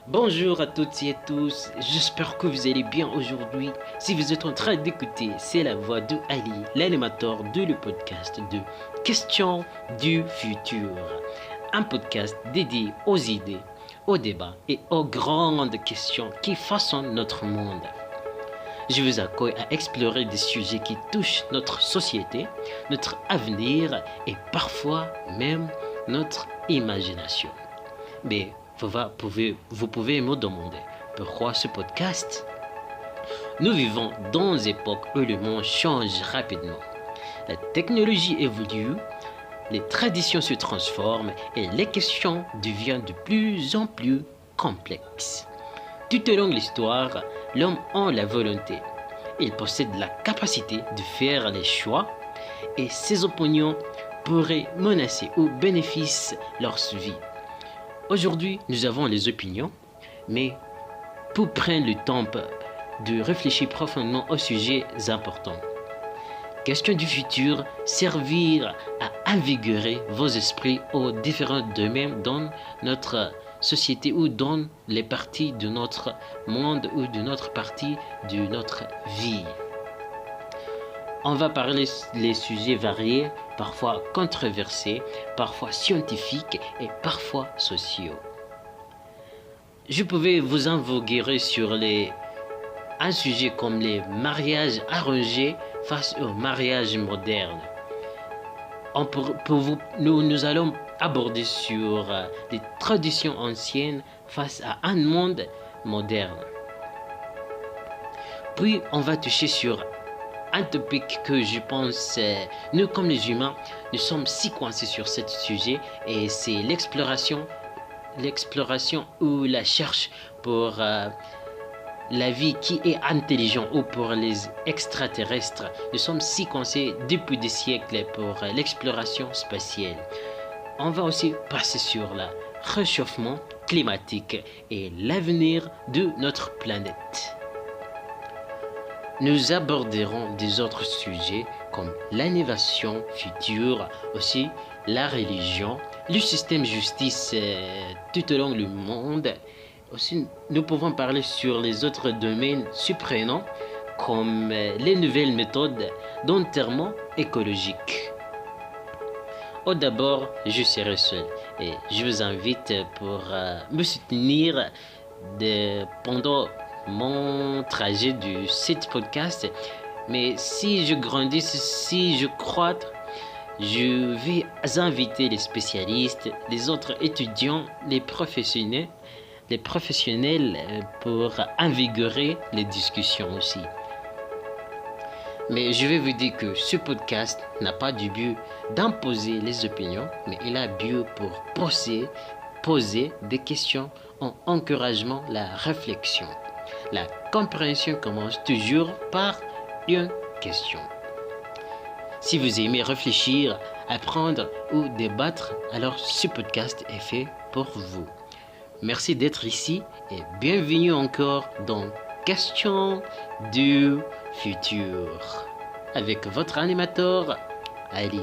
Bonjour à toutes et à tous, j'espère que vous allez bien aujourd'hui. Si vous êtes en train d'écouter, c'est la voix de Ali, l'animateur de le podcast de Questions du futur. Un podcast dédié aux idées, aux débats et aux grandes questions qui façonnent notre monde. Je vous accueille à explorer des sujets qui touchent notre société, notre avenir et parfois même notre imagination. Mais vous pouvez me demander pourquoi ce podcast? Nous vivons dans une époque où le monde change rapidement. La technologie évolue, les traditions se transforment et les questions deviennent de plus en plus complexes. Tout au long de l'histoire, l'homme a la volonté. Il possède la capacité de faire les choix et ses opinions pourraient menacer ou bénéficier leur vie. Aujourd'hui, nous avons les opinions, mais pour prendre le temps de réfléchir profondément aux sujets importants. Question du futur, servir à invigorer vos esprits aux différents domaines dans notre société ou dans les parties de notre monde ou de notre partie de notre vie. On va parler des sujets variés, parfois controversés, parfois scientifiques et parfois sociaux. Je pouvais vous invoquer sur un sujet comme les mariages arrangés face aux mariages modernes. Nous allons aborder sur les traditions anciennes face à un monde moderne. Puis on va toucher sur un topic que je pense, nous comme les humains, nous sommes si coincés sur ce sujet et c'est l'exploration ou la recherche pour la vie qui est intelligente ou pour les extraterrestres. Nous sommes si coincés depuis des siècles pour l'exploration spatiale. On va aussi passer sur le réchauffement climatique et l'avenir de notre planète. Nous aborderons des autres sujets comme l'innovation future, aussi la religion, le système de justice tout au long du monde. Aussi, nous pouvons parler sur les autres domaines surprenants comme les nouvelles méthodes d'enterrement écologique. Au d'abord, je serai seul et je vous invite pour me soutenir pendant mon trajet de cet podcast. Mais si je grandis, si je crois, je vais inviter les spécialistes, les autres étudiants, les professionnels pour invigorer les discussions aussi. Mais je vais vous dire que ce podcast n'a pas du but d'imposer les opinions, mais il a but pour poser des questions en encourageant la réflexion. La compréhension commence toujours par une question. Si vous aimez réfléchir, apprendre ou débattre, alors ce podcast est fait pour vous. Merci d'être ici et bienvenue encore dans Questions du futur avec votre animateur Ali.